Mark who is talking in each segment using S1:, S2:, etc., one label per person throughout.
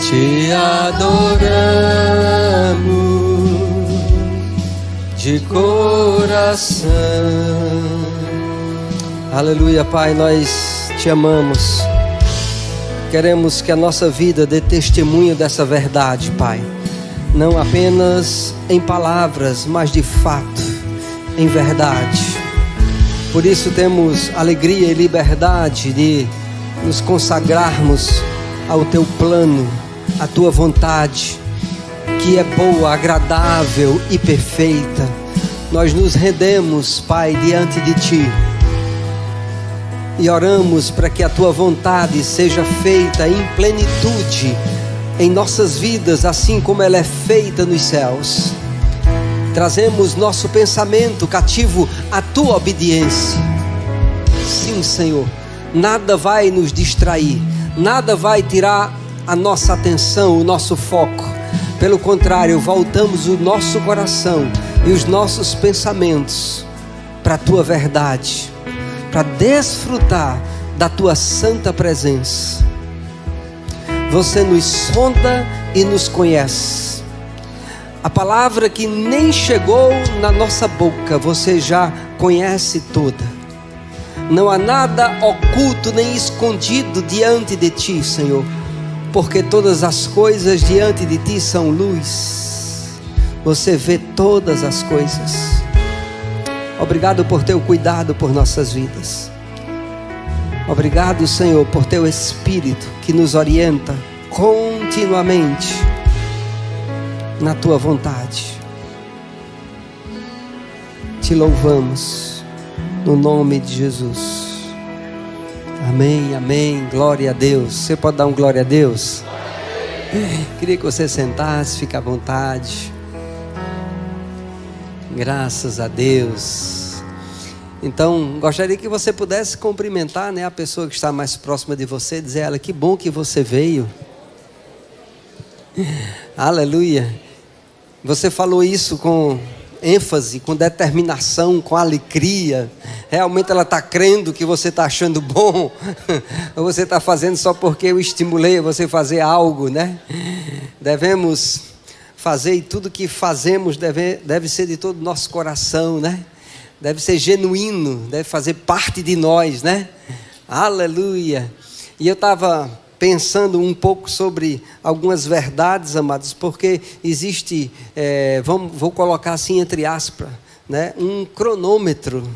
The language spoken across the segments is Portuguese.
S1: Te adoramos de coração. Aleluia, Pai, nós te amamos. Queremos que a nossa vida dê testemunho dessa verdade, Pai. Não apenas em palavras, mas de fato, em verdade. Por isso temos alegria e liberdade de nos consagrarmos ao teu plano, à tua vontade, que é boa, agradável e perfeita. Nós nos rendemos, Pai, diante de ti e oramos para que a tua vontade seja feita em plenitude em nossas vidas, assim como ela é feita nos céus. Trazemos nosso pensamento cativo à tua obediência. Sim, Senhor, nada vai nos distrair, nada vai tirar a nossa atenção, o nosso foco. Pelo contrário, voltamos o nosso coração e os nossos pensamentos para a tua verdade, para desfrutar da tua santa presença. Você nos sonda e nos conhece. A palavra que nem chegou na nossa boca, você já conhece toda. Não há nada oculto nem escondido diante de ti, Senhor, porque todas as coisas diante de ti são luz. Você vê todas as coisas. Obrigado por teu cuidado por nossas vidas. Obrigado, Senhor, por teu Espírito que nos orienta continuamente na tua vontade. Te louvamos no nome de Jesus. Amém, amém, glória a Deus. Você pode dar um glória a Deus? Queria que você sentasse, fique à vontade. Graças a Deus. Então, gostaria que você pudesse cumprimentar, a pessoa que está mais próxima de você, dizer a ela: que bom que você veio. Aleluia. Você falou isso com ênfase, com determinação, com alegria. Realmente ela está crendo que você está achando bom, ou você está fazendo só porque eu estimulei a você fazer algo, Devemos fazer, e tudo que fazemos deve ser de todo o nosso coração, Deve ser genuíno, deve fazer parte de nós, Aleluia. E eu estava pensando um pouco sobre algumas verdades, amados, porque existe, vou colocar assim entre aspas, um cronômetro,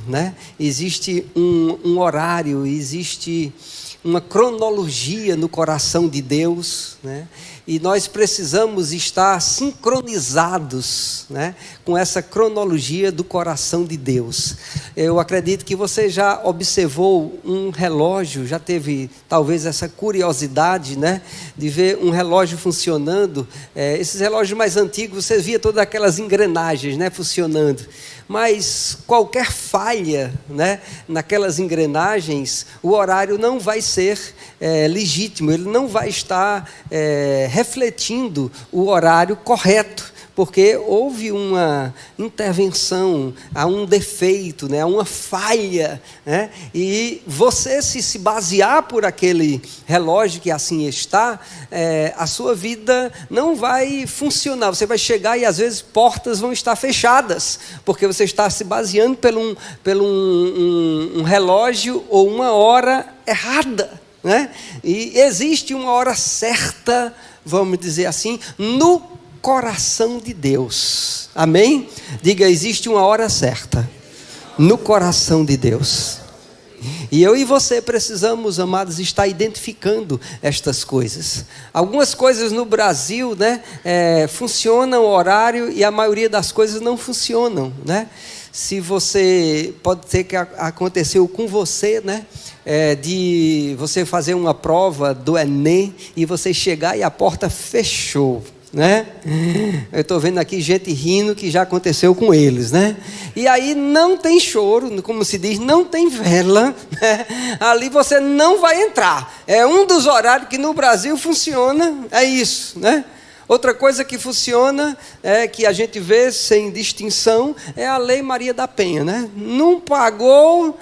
S1: existe um horário, existe uma cronologia no coração de Deus, e nós precisamos estar sincronizados, com essa cronologia do coração de Deus. Eu acredito que você já observou um relógio, já teve talvez essa curiosidade, de ver um relógio funcionando. Esses relógios mais antigos, você via todas aquelas engrenagens, funcionando. Mas qualquer falha, naquelas engrenagens, o horário não vai ser legítimo, ele não vai estar refletindo o horário correto, porque houve uma intervenção, há um defeito, há uma falha, e você se basear por aquele relógio que assim está, a sua vida não vai funcionar. Você vai chegar e às vezes portas vão estar fechadas, porque você está se baseando pelo um relógio ou uma hora errada, E existe uma hora certa, vamos dizer assim, no coração de Deus. Amém? Diga: existe uma hora certa no coração de Deus. E eu e você precisamos, amados, estar identificando estas coisas. Algumas coisas no Brasil, funcionam o horário, e a maioria das coisas não funcionam, Se você, pode ser que aconteceu com você, de você fazer uma prova do Enem e você chegar e a porta fechou. Eu estou vendo aqui gente rindo que já aconteceu com eles, E aí não tem choro, como se diz, não tem vela, Ali você não vai entrar. É um dos horários que no Brasil funciona, é isso, Outra coisa que funciona, que a gente vê sem distinção, é a Lei Maria da Penha, Não pagou,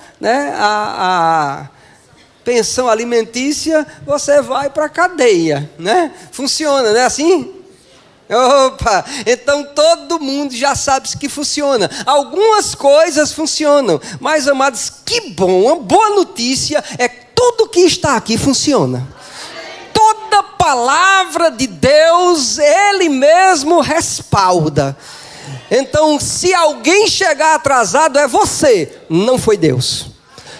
S1: pensão alimentícia, você vai para a cadeia, né? Funciona, não é assim? Opa, então todo mundo já sabe que funciona. Algumas coisas funcionam, mas amados, que bom, uma boa notícia é que tudo que está aqui funciona. Toda palavra de Deus, Ele mesmo respalda. Então, se alguém chegar atrasado, é você, não foi Deus.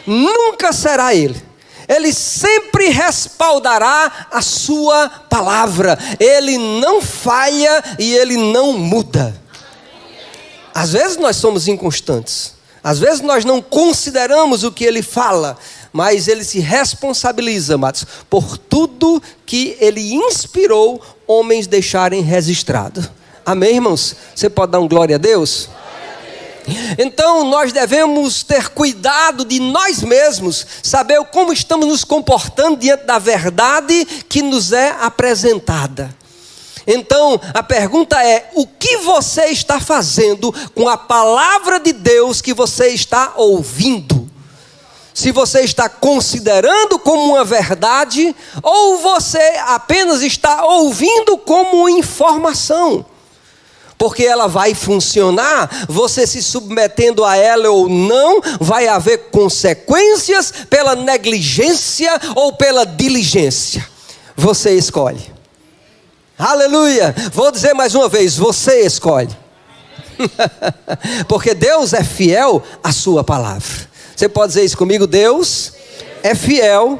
S1: Nunca será Ele. Ele sempre respaldará a sua palavra. Ele não falha e Ele não muda. Às vezes nós somos inconstantes. Às vezes nós não consideramos o que Ele fala. Mas Ele se responsabiliza, amados, por tudo que Ele inspirou homens deixarem registrado. Amém, irmãos? Você pode dar um glória a Deus? Então nós devemos ter cuidado de nós mesmos, saber como estamos nos comportando diante da verdade que nos é apresentada. Então a pergunta é: o que você está fazendo com a palavra de Deus que você está ouvindo? Se você está considerando como uma verdade, ou você apenas está ouvindo como informação. Porque ela vai funcionar, você se submetendo a ela ou não, vai haver consequências pela negligência ou pela diligência. Você escolhe. Aleluia! Vou dizer mais uma vez, você escolhe. Porque Deus é fiel à sua palavra. Você pode dizer isso comigo? Deus é fiel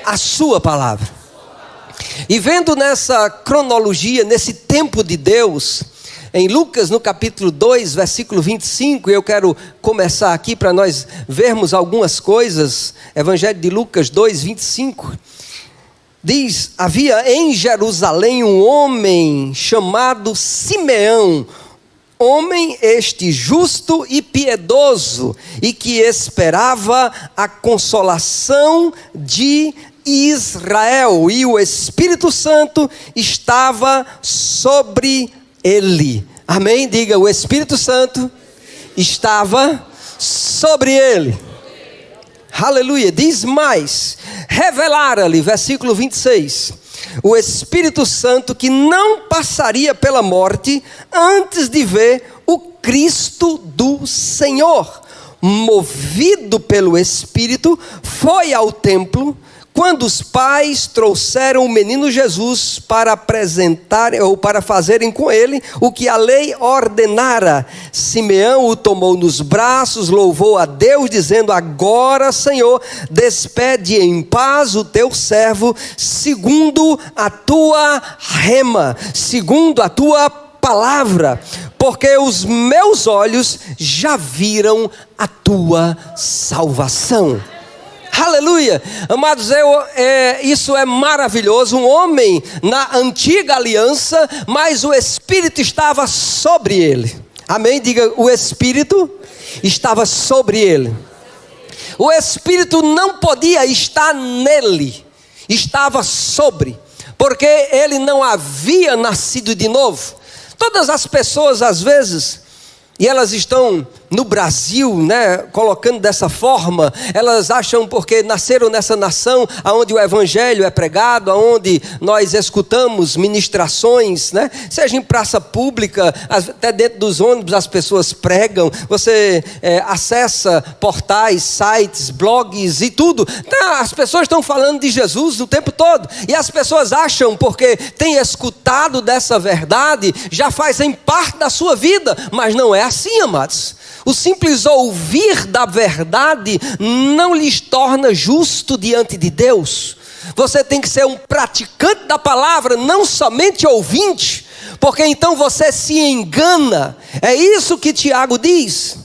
S1: à sua palavra. E vendo nessa cronologia, nesse tempo de Deus, em Lucas, no capítulo 2, versículo 25, eu quero começar aqui para nós vermos algumas coisas. Evangelho de Lucas 2, 25. Diz: havia em Jerusalém um homem chamado Simeão, homem este justo e piedoso, e que esperava a consolação de Israel, e o Espírito Santo estava sobre ele. Amém? Diga: o Espírito Santo estava sobre ele. Aleluia. Diz mais: revelara-lhe, versículo 26, o Espírito Santo que não passaria pela morte antes de ver o Cristo do Senhor. Movido pelo Espírito, foi ao templo. Quando os pais trouxeram o menino Jesus para apresentar ou para fazerem com ele o que a lei ordenara, Simeão o tomou nos braços, louvou a Deus, dizendo: agora, Senhor, despede em paz o teu servo, segundo a tua rema, segundo a tua palavra, porque os meus olhos já viram a tua salvação. Aleluia, amados, isso é maravilhoso. Um homem na antiga aliança, mas o Espírito estava sobre ele. Amém? Diga: o Espírito estava sobre ele. O Espírito não podia estar nele, estava sobre, porque ele não havia nascido de novo. Todas as pessoas às vezes, e elas estão no Brasil, né, colocando dessa forma, elas acham porque nasceram nessa nação onde o Evangelho é pregado, onde nós escutamos ministrações, né, seja em praça pública, até dentro dos ônibus as pessoas pregam, você acessa portais, sites, blogs e tudo, então, as pessoas estão falando de Jesus o tempo todo, e as pessoas acham porque têm escutado dessa verdade, já fazem parte da sua vida, mas não é assim, amados. O simples ouvir da verdade não lhes torna justo diante de Deus. Você tem que ser um praticante da palavra, não somente ouvinte, porque então você se engana. É isso que Tiago diz.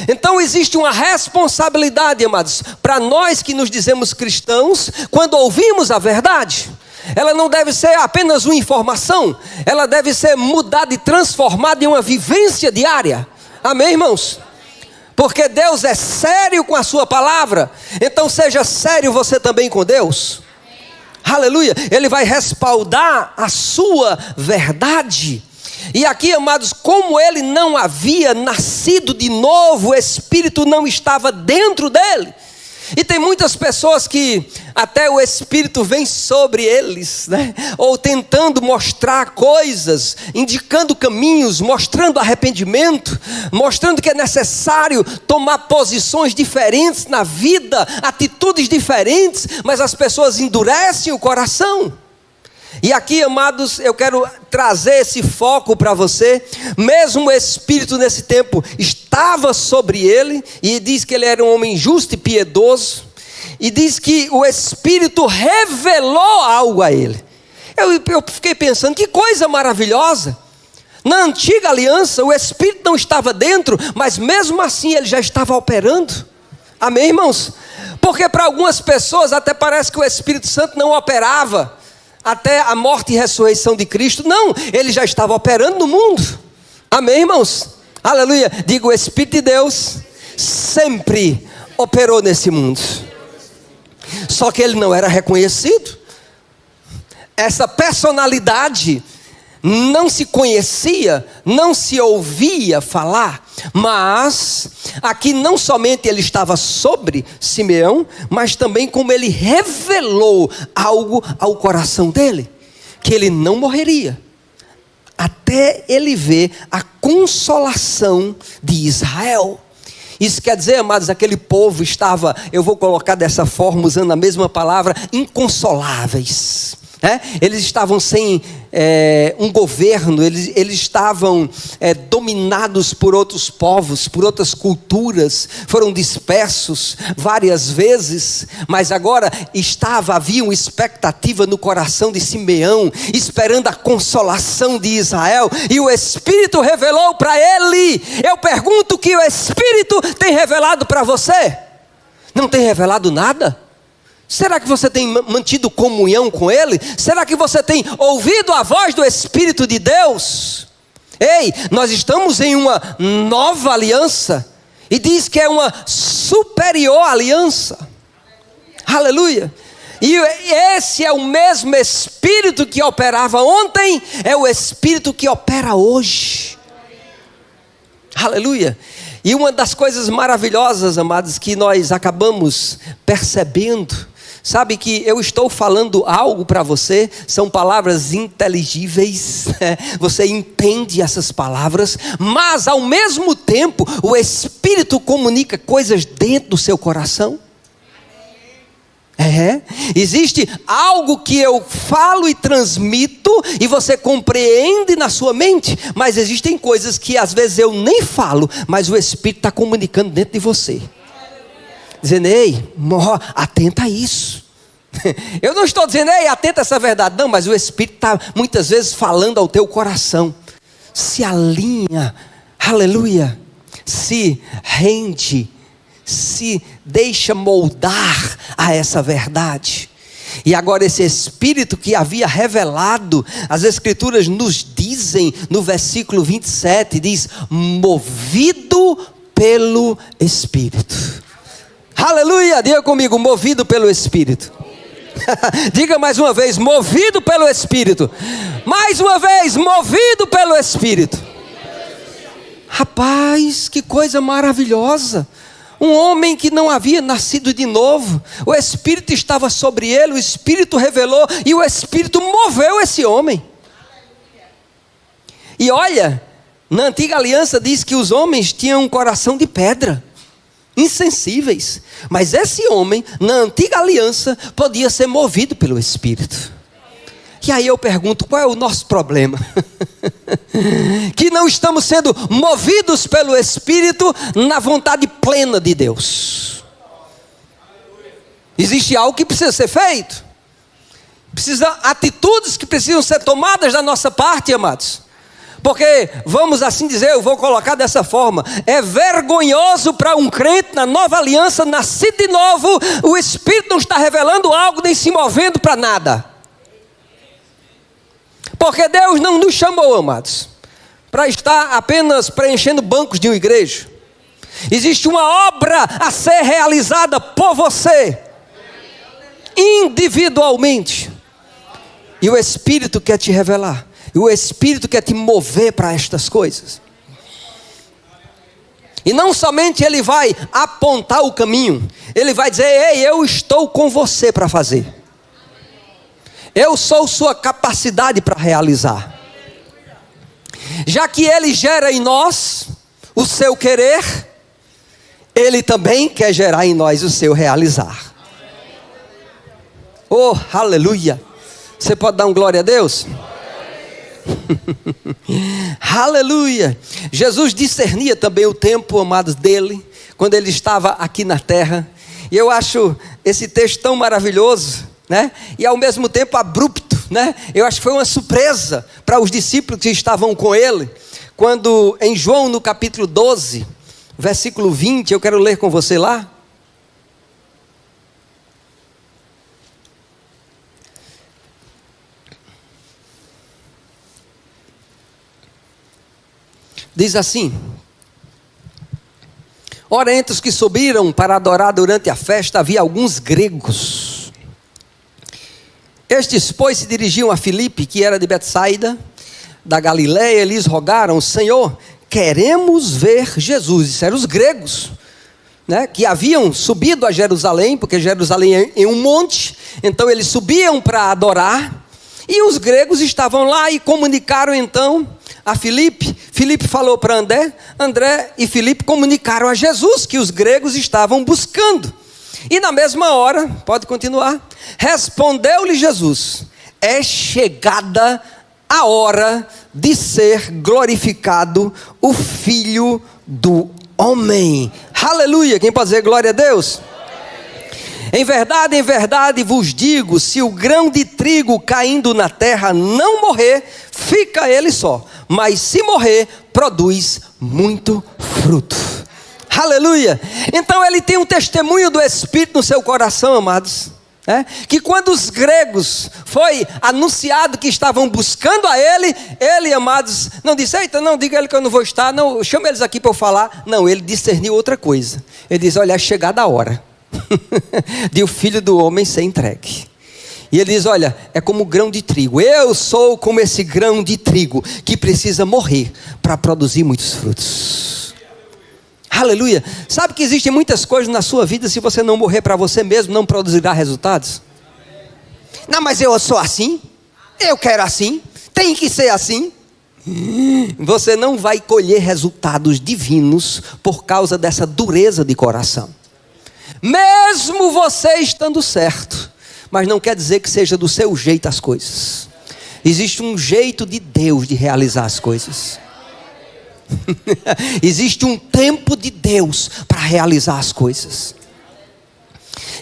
S1: Então existe uma responsabilidade, amados, para nós que nos dizemos cristãos, quando ouvimos a verdade. Ela não deve ser apenas uma informação, ela deve ser mudada e transformada em uma vivência diária. Amém, irmãos? Porque Deus é sério com a sua palavra, então seja sério você também com Deus. Aleluia, Ele vai respaldar a sua verdade. E aqui, amados, como ele não havia nascido de novo, o Espírito não estava dentro dele. E tem muitas pessoas que até o Espírito vem sobre eles, né? Ou tentando mostrar coisas, indicando caminhos, mostrando arrependimento, mostrando que é necessário tomar posições diferentes na vida, atitudes diferentes, mas as pessoas endurecem o coração. E aqui, amados, eu quero trazer esse foco para você. Mesmo o Espírito nesse tempo estava sobre ele, e diz que ele era um homem justo e piedoso, e diz que o Espírito revelou algo a ele. Eu fiquei pensando, que coisa maravilhosa. Na antiga aliança, o Espírito não estava dentro, mas mesmo assim ele já estava operando. Amém, irmãos? Porque para algumas pessoas até parece que o Espírito Santo não operava até a morte e ressurreição de Cristo. Não, ele já estava operando no mundo. Amém, irmãos? Aleluia. Digo, o Espírito de Deus sempre operou nesse mundo. Só que ele não era reconhecido. Essa personalidade não se conhecia, não se ouvia falar. Mas aqui não somente ele estava sobre Simeão, mas também como ele revelou algo ao coração dele, que ele não morreria até ele ver a consolação de Israel. Isso quer dizer, amados, aquele povo estava, eu vou colocar dessa forma, usando a mesma palavra, inconsoláveis. Eles estavam sem um governo, eles estavam dominados por outros povos, por outras culturas, foram dispersos várias vezes, mas agora havia uma expectativa no coração de Simeão, esperando a consolação de Israel, e o Espírito revelou para ele. Eu pergunto, o que o Espírito tem revelado para você? Não tem revelado nada? Será que você tem mantido comunhão com Ele? Será que você tem ouvido a voz do Espírito de Deus? Ei, nós estamos em uma nova aliança, e diz que é uma superior aliança. Aleluia. E esse é o mesmo Espírito que operava ontem, é o Espírito que opera hoje. Aleluia. E uma das coisas maravilhosas, amados, que nós acabamos percebendo, sabe que eu estou falando algo para você, são palavras inteligíveis, você entende essas palavras, mas ao mesmo tempo o Espírito comunica coisas dentro do seu coração. Existe algo que eu falo e transmito e você compreende na sua mente, mas existem coisas que às vezes eu nem falo, mas o Espírito está comunicando dentro de você, dizendo, ei, atenta a isso. Eu não estou dizendo, ei, atenta a essa verdade, não, mas o Espírito está muitas vezes falando ao teu coração. Se alinha, aleluia, se rende, se deixa moldar a essa verdade. E agora esse Espírito que havia revelado, as Escrituras nos dizem, no versículo 27, diz, movido pelo Espírito. Aleluia, diga comigo, movido pelo Espírito. Diga mais uma vez, movido pelo Espírito. Mais uma vez, movido pelo Espírito. Rapaz, que coisa maravilhosa. Um homem que não havia nascido de novo, o Espírito estava sobre ele, o Espírito revelou, e o Espírito moveu esse homem. E olha, na antiga aliança diz que os homens tinham um coração de pedra, insensíveis, mas esse homem, na antiga aliança, podia ser movido pelo Espírito. E aí eu pergunto, qual é o nosso problema? Que não estamos sendo movidos pelo Espírito na vontade plena de Deus. Existe algo que precisa ser feito. Atitudes que precisam ser tomadas da nossa parte, amados. Porque, vamos assim dizer, eu vou colocar dessa forma, é vergonhoso para um crente na nova aliança, nascido de novo, o Espírito não está revelando algo nem se movendo para nada. Porque Deus não nos chamou, amados, para estar apenas preenchendo bancos de uma igreja. Existe uma obra a ser realizada por você, individualmente. E o Espírito quer te revelar. E o Espírito quer te mover para estas coisas. E não somente ele vai apontar o caminho, ele vai dizer: ei, eu estou com você para fazer. Eu sou sua capacidade para realizar. Já que ele gera em nós o seu querer, ele também quer gerar em nós o seu realizar. Oh, aleluia! Você pode dar um glória a Deus? Aleluia! Jesus discernia também o tempo, amados, dele, quando ele estava aqui na terra. E eu acho esse texto tão maravilhoso, né? E ao mesmo tempo abrupto, né? Eu acho que foi uma surpresa para os discípulos que estavam com ele, quando em João no capítulo 12, versículo 20, eu quero ler com você lá. Diz assim: ora, entre os que subiram para adorar durante a festa, havia alguns gregos. Estes, pois, se dirigiam a Filipe, que era de Betsaida, da Galiléia, e lhes rogaram: Senhor, queremos ver Jesus. Isso eram os gregos, né, que haviam subido a Jerusalém, porque Jerusalém é em um monte, então eles subiam para adorar, e os gregos estavam lá e comunicaram então a Filipe. Filipe falou para André e Filipe comunicaram a Jesus que os gregos estavam buscando. E na mesma hora, pode continuar, respondeu-lhe Jesus: é chegada a hora de ser glorificado o Filho do Homem. Aleluia! Quem pode dizer glória a Deus? Em verdade vos digo, se o grão de trigo caindo na terra não morrer, fica ele só, mas se morrer, produz muito fruto. Aleluia! Então ele tem um testemunho do Espírito no seu coração, amados, que quando os gregos foi anunciado que estavam buscando a ele, amados, não disse: eita, não, diga a ele que eu não vou estar, não, chama eles aqui para eu falar. Não, ele discerniu outra coisa. Ele diz: olha, é chegada a hora de o Filho do Homem ser entregue. E ele diz: olha, é como grão de trigo, eu sou como esse grão de trigo que precisa morrer para produzir muitos frutos. Aleluia! Sabe que existem muitas coisas na sua vida, se você não morrer para você mesmo, não produzirá resultados? Não, mas eu sou assim, eu quero assim, tem que ser assim. Você não vai colher resultados divinos por causa dessa dureza de coração. Mesmo você estando certo, mas não quer dizer que seja do seu jeito as coisas. Existe um jeito de Deus de realizar as coisas. Existe um tempo de Deus para realizar as coisas.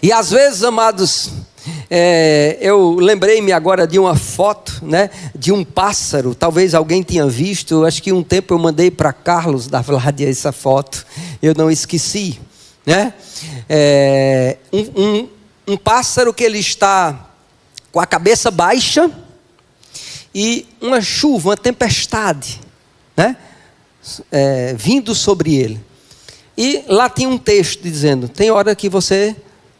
S1: E às vezes, amados, eu lembrei-me agora de uma foto, né, de um pássaro. Talvez alguém tenha visto. Acho que um tempo eu mandei para Carlos da Vládia essa foto. Eu não esqueci, né? Um pássaro que ele está com a cabeça baixa e uma chuva, uma tempestade, né, vindo sobre ele. E lá tinha um texto dizendo: tem hora que você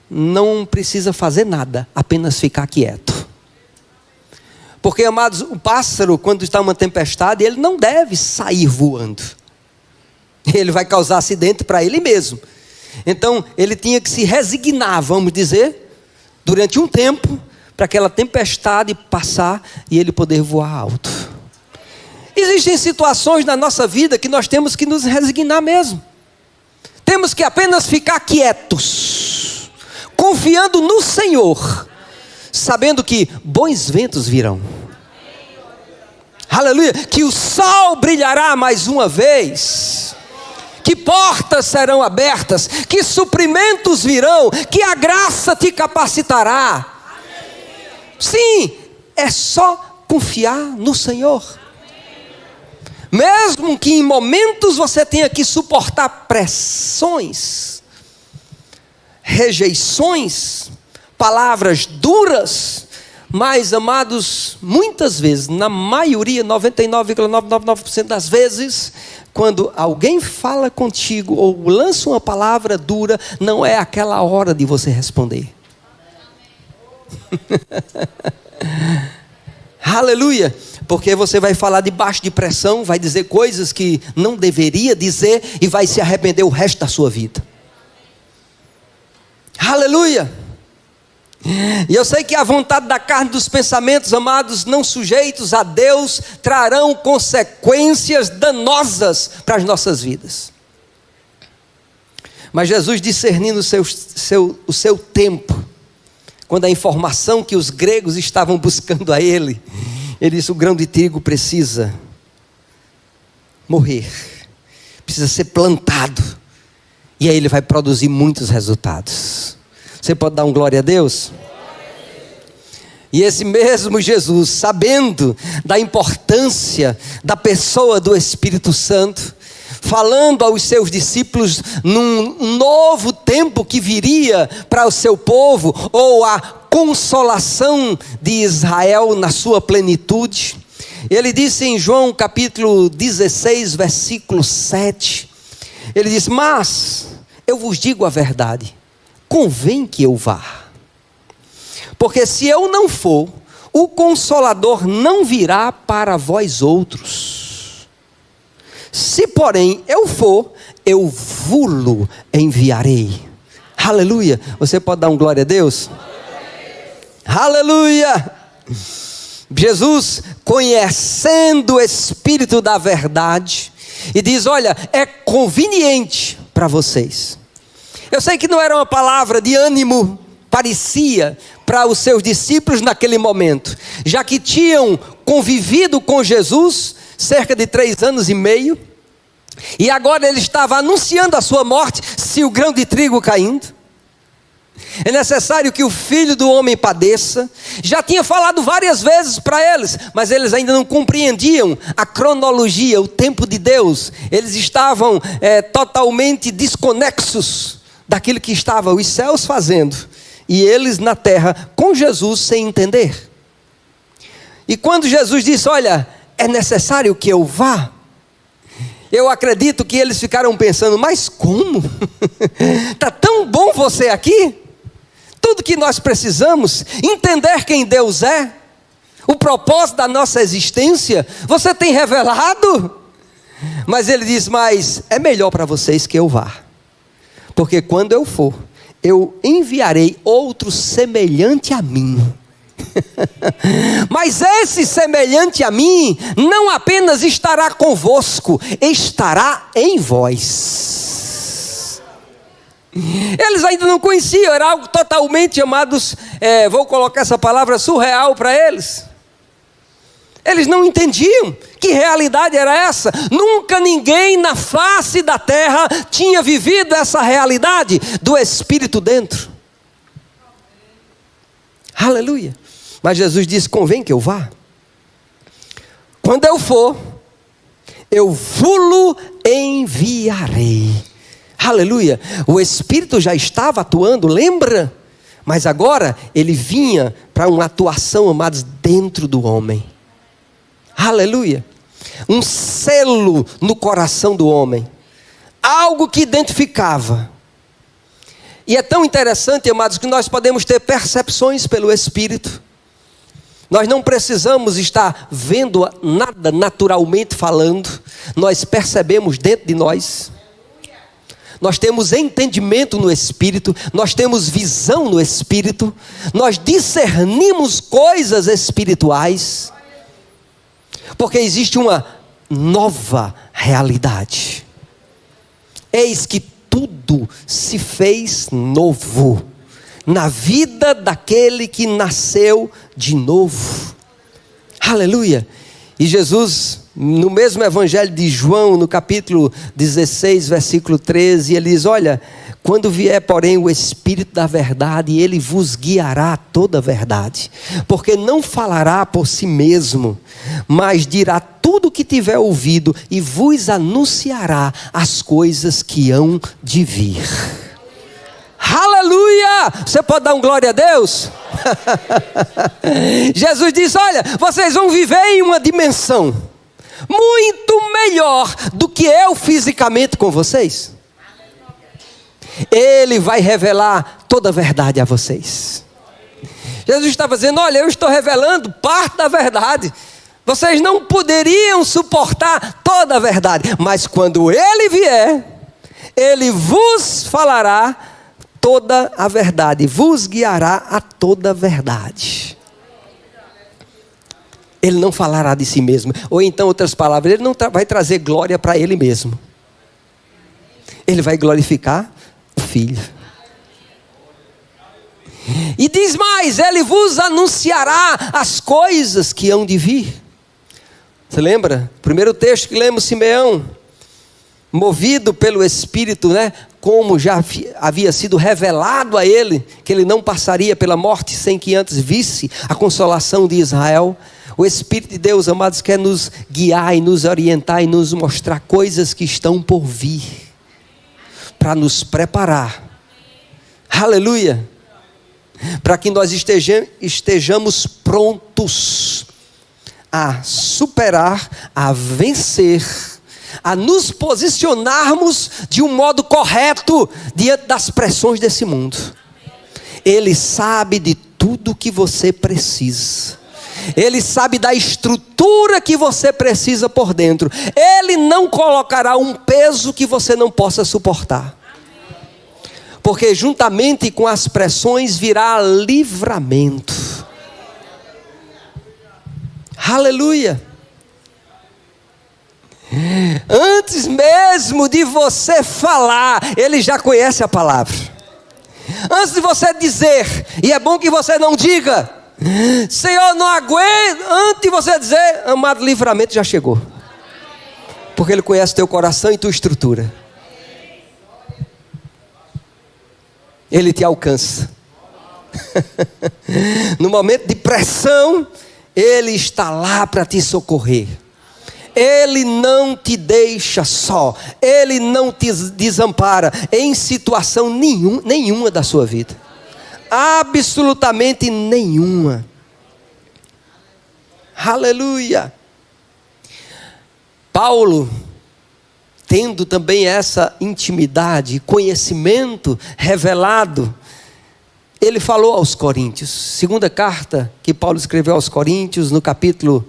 S1: não precisa fazer nada, apenas ficar quieto. Porque, amados, o pássaro, quando está uma tempestade, ele não deve sair voando. Ele vai causar acidente para ele mesmo. Então ele tinha que se resignar, vamos dizer, durante um tempo, para aquela tempestade passar e ele poder voar alto. Existem situações na nossa vida que nós temos que nos resignar mesmo. Temos que apenas ficar quietos, confiando no Senhor, sabendo que bons ventos virão. Aleluia! Que o sol brilhará mais uma vez, que portas serão abertas, que suprimentos virão, que a graça te capacitará. Sim, é só confiar no Senhor. Mesmo que em momentos você tenha que suportar pressões, rejeições, palavras duras, mas, amados, muitas vezes, na maioria, 99,999% das vezes, quando alguém fala contigo ou lança uma palavra dura, não é aquela hora de você responder. Aleluia. Porque você vai falar debaixo de pressão, vai dizer coisas que não deveria dizer e vai se arrepender o resto da sua vida. Aleluia. E eu sei que a vontade da carne, dos pensamentos, amados, não sujeitos a Deus, trarão consequências danosas para as nossas vidas. Mas Jesus, discernindo o seu tempo, quando a informação que os gregos estavam buscando a ele, ele disse: o grão de trigo precisa morrer, precisa ser plantado, e aí ele vai produzir muitos resultados. Você pode dar um glória a Deus? E esse mesmo Jesus, sabendo da importância da pessoa do Espírito Santo, falando aos seus discípulos num novo tempo que viria para o seu povo, ou a consolação de Israel na sua plenitude, ele disse em João capítulo 16, versículo 7, ele disse: mas eu vos digo a verdade, convém que eu vá, porque se eu não for, o Consolador não virá para vós outros. Se porém eu for, eu vulo enviarei. Aleluia. Você pode dar um glória a Deus? Aleluia. Jesus, conhecendo o Espírito da verdade, e diz: olha, é conveniente para vocês. Eu sei que não era uma palavra de ânimo, parecia, para os seus discípulos naquele momento, já que tinham convivido com Jesus cerca de 3 anos e meio, e agora ele estava anunciando a sua morte, se o grão de trigo caindo. É necessário que o Filho do Homem padeça. Já tinha falado várias vezes para eles, mas eles ainda não compreendiam a cronologia, o tempo de Deus. Eles estavam totalmente desconexos daquilo que estavam os céus fazendo, e eles na terra com Jesus sem entender. E quando Jesus disse: olha, é necessário que eu vá, eu acredito que eles ficaram pensando: mas como? Está tão bom você aqui? Tudo que nós precisamos, entender quem Deus é, o propósito da nossa existência, você tem revelado. Mas ele diz: mas é melhor para vocês que eu vá, porque quando eu for, eu enviarei outro semelhante a mim. Mas esse semelhante a mim não apenas estará convosco, estará em vós. Eles ainda não conheciam, era algo totalmente, amados, vou colocar essa palavra, surreal para eles. Eles não entendiam que realidade era essa. Nunca ninguém na face da terra tinha vivido essa realidade do Espírito dentro. Aleluia. Mas Jesus disse: convém que eu vá. Quando eu for, eu vulo enviarei. Aleluia. O Espírito já estava atuando, lembra? Mas agora ele vinha para uma atuação, amados, dentro do homem. Aleluia. Um selo no coração do homem, algo que identificava. E é tão interessante, amados, que nós podemos ter percepções pelo Espírito. Nós não precisamos estar vendo nada naturalmente falando, nós percebemos dentro de nós. Nós temos entendimento no Espírito, nós temos visão no Espírito, nós discernimos coisas espirituais, porque existe uma nova realidade. Eis que tudo se fez novo na vida daquele que nasceu de novo. Aleluia. E Jesus, no mesmo evangelho de João, no capítulo 16, versículo 13, ele diz: olha, quando vier porém o Espírito da verdade, ele vos guiará a toda a verdade, porque não falará por si mesmo, mas dirá tudo o que tiver ouvido e vos anunciará as coisas que hão de vir. Aleluia! Você pode dar um glória a Deus? Jesus disse: olha, vocês vão viver em uma dimensão muito melhor do que eu fisicamente com vocês. Ele vai revelar toda a verdade a vocês. Jesus estava dizendo: olha, eu estou revelando parte da verdade. Vocês não poderiam suportar toda a verdade, mas quando Ele vier, Ele vos falará toda a verdade, vos guiará a toda a verdade. Ele não falará de si mesmo, ou então, outras palavras, Ele não vai trazer glória para Ele mesmo. Ele vai glorificar o Filho. E diz mais: Ele vos anunciará as coisas que hão de vir. Você lembra? Primeiro texto que lemos, Simeão, movido pelo Espírito, né? Como já havia sido revelado a ele, que ele não passaria pela morte sem que antes visse a consolação de Israel. O Espírito de Deus, amados, quer nos guiar e nos orientar e nos mostrar coisas que estão por vir, para nos preparar, aleluia, para que nós estejamos prontos a superar, a vencer, a nos posicionarmos de um modo correto diante das pressões desse mundo. Ele sabe de tudo que você precisa. Ele sabe da estrutura que você precisa por dentro. Ele não colocará um peso que você não possa suportar. Porque juntamente com as pressões virá livramento. Aleluia. Antes mesmo de você falar, Ele já conhece a palavra. Antes de você dizer, e é bom que você não diga: Senhor, não aguento. Antes de você dizer, amado, livramento já chegou. Porque Ele conhece teu coração e tua estrutura. Ele te alcança. No momento de pressão, Ele está lá para te socorrer. Ele não te deixa só. Ele não te desampara em situação nenhuma da sua vida. Absolutamente nenhuma. Aleluia. Paulo, tendo também essa intimidade, conhecimento revelado, ele falou aos Coríntios, segunda carta que Paulo escreveu aos Coríntios, no capítulo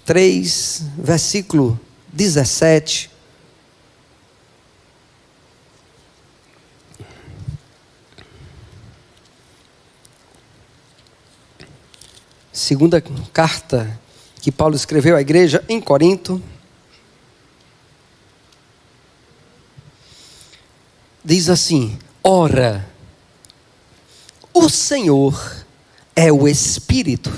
S1: 3, versículo 17. Segunda carta que Paulo escreveu à igreja em Corinto. Diz assim: ora, o Senhor é o Espírito,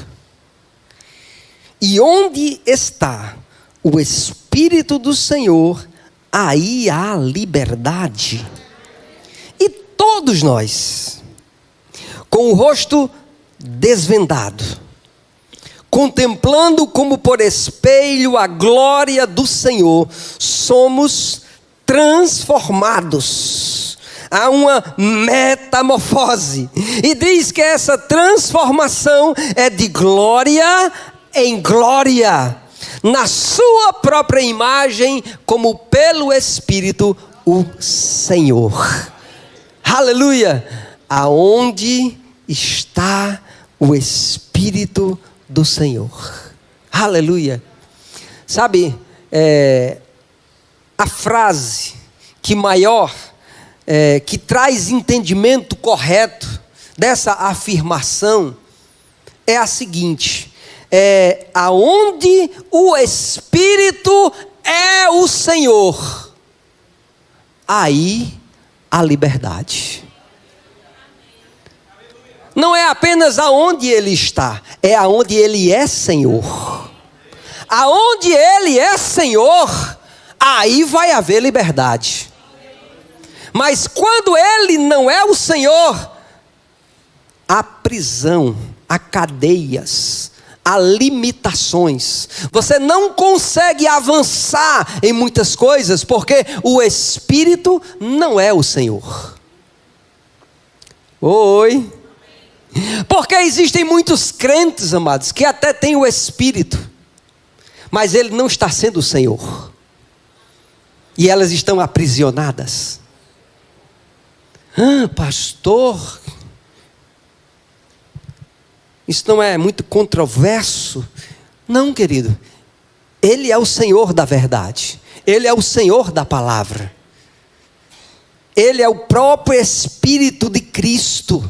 S1: e onde está o Espírito do Senhor, aí há liberdade. E todos nós, com o rosto desvendado, contemplando como por espelho a glória do Senhor, somos transformados. Há uma metamorfose. E diz que essa transformação é de glória em glória, na sua própria imagem, como pelo Espírito o Senhor. Aleluia! Aonde está o Espírito do Senhor? Aleluia! Sabe, a frase que maior, que traz entendimento correto dessa afirmação é a seguinte: aonde o Espírito é o Senhor, aí a liberdade. Não é apenas aonde Ele está, é aonde Ele é Senhor. Aonde Ele é Senhor, aí vai haver liberdade. Mas quando Ele não é o Senhor, há prisão, há cadeias, há limitações. Você não consegue avançar em muitas coisas, porque o Espírito não é o Senhor. Oi. Porque existem muitos crentes, amados, que até têm o Espírito, mas ele não está sendo o Senhor. E elas estão aprisionadas. Pastor, Isso não é muito controverso. Não, querido. Ele é o Senhor da verdade. Ele é o Senhor da palavra. Ele é o próprio Espírito de Cristo.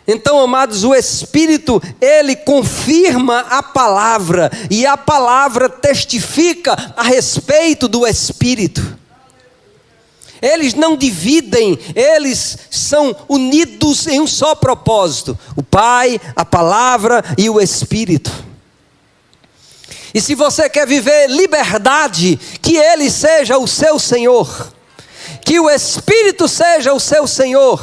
S1: Então, amados, o Espírito, ele confirma a palavra, e a palavra testifica a respeito do Espírito. Eles não dividem, eles são unidos em um só propósito: o Pai, a palavra e o Espírito. E se você quer viver liberdade, que Ele seja o seu Senhor, que o Espírito seja o seu Senhor,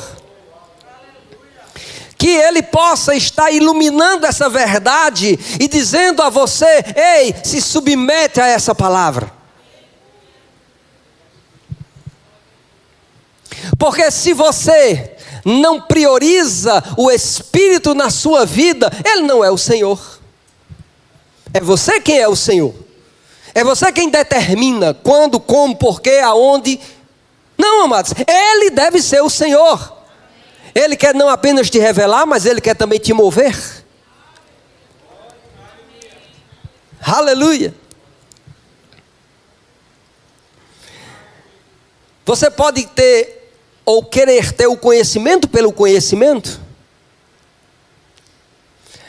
S1: que Ele possa estar iluminando essa verdade e dizendo a você: ei, se submete a essa palavra. Porque se você não prioriza o Espírito na sua vida, Ele não é o Senhor. É você quem é o Senhor. É você quem determina quando, como, porquê, aonde. Não, amados, Ele deve ser o Senhor. Ele quer não apenas te revelar, mas Ele quer também te mover. Aleluia. Você pode ter ou querer ter o conhecimento pelo conhecimento,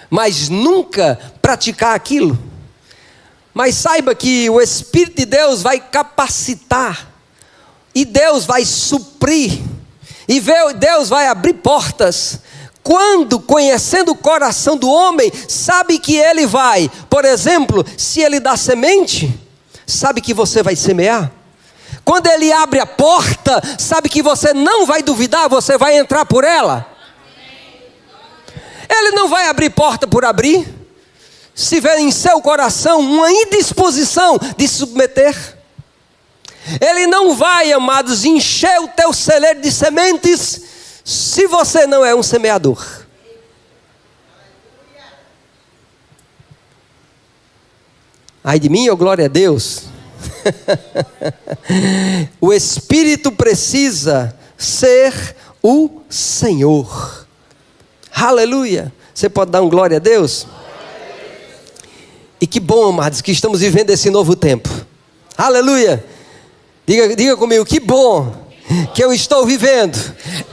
S1: mas nunca praticar aquilo. Mas saiba que o Espírito de Deus vai capacitar, e Deus vai suprir, e Deus vai abrir portas, quando, conhecendo o coração do homem, sabe que ele vai, por exemplo, se ele dá semente, sabe que você vai semear. Quando ele abre a porta, sabe que você não vai duvidar, você vai entrar por ela. Ele não vai abrir porta por abrir. Se vê em seu coração uma indisposição de submeter, Ele não vai, amados, encher o teu celeiro de sementes, se você não é um semeador. Ai de mim, oh glória a Deus. O Espírito precisa ser o Senhor. Aleluia. Você pode dar um glória a Deus? E que bom, amados, que estamos vivendo esse novo tempo. Aleluia. Diga comigo, que bom que eu estou vivendo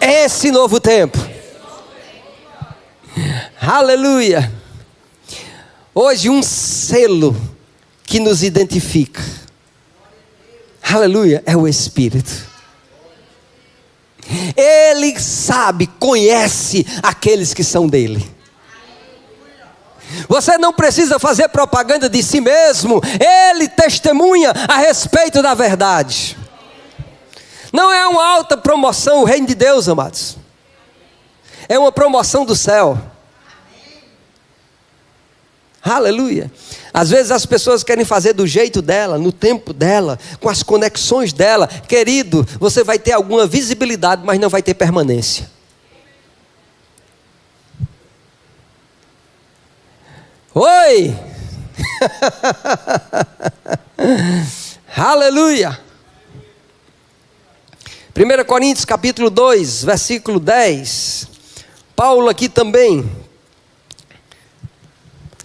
S1: esse novo tempo. Aleluia. Hoje um selo que nos identifica. Aleluia, é o Espírito. Ele sabe, conhece aqueles que são dele. Você não precisa fazer propaganda de si mesmo. Ele testemunha a respeito da verdade. Não é uma alta promoção o reino de Deus, amados. É uma promoção do céu. Aleluia. Às vezes as pessoas querem fazer do jeito dela, no tempo dela, com as conexões dela. Querido, você vai ter alguma visibilidade, mas não vai ter permanência. Oi! Aleluia! 1 Coríntios capítulo 2, versículo 10. Paulo aqui também,